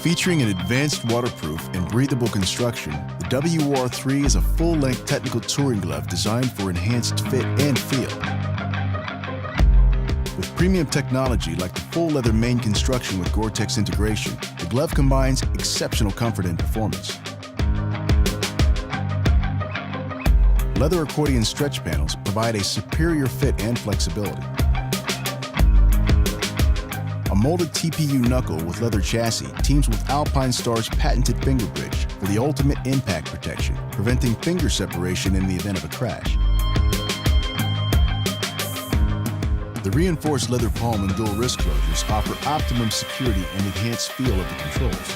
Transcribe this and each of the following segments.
Featuring an advanced waterproof and breathable construction, the WR-3 is a full-length technical touring glove designed for enhanced fit and feel. With premium technology like the full leather main construction with Gore-Tex integration, the glove combines exceptional comfort and performance. Leather accordion stretch panels provide a superior fit and flexibility. A molded TPU knuckle with leather chassis teams with Alpinestars' patented finger bridge for the ultimate impact protection, preventing finger separation in the event of a crash. The reinforced leather palm and dual wrist closures offer optimum security and enhanced feel of the controls.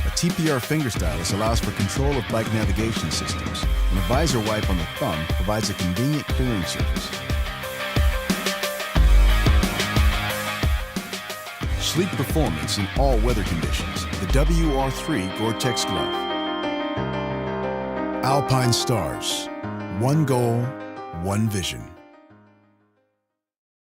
A TPR finger stylus allows for control of bike navigation systems, and a visor wipe on the thumb provides a convenient clearing surface. Sleek performance in all weather conditions. The WR-3 Gore-Tex glove. Alpinestars. One goal, one vision.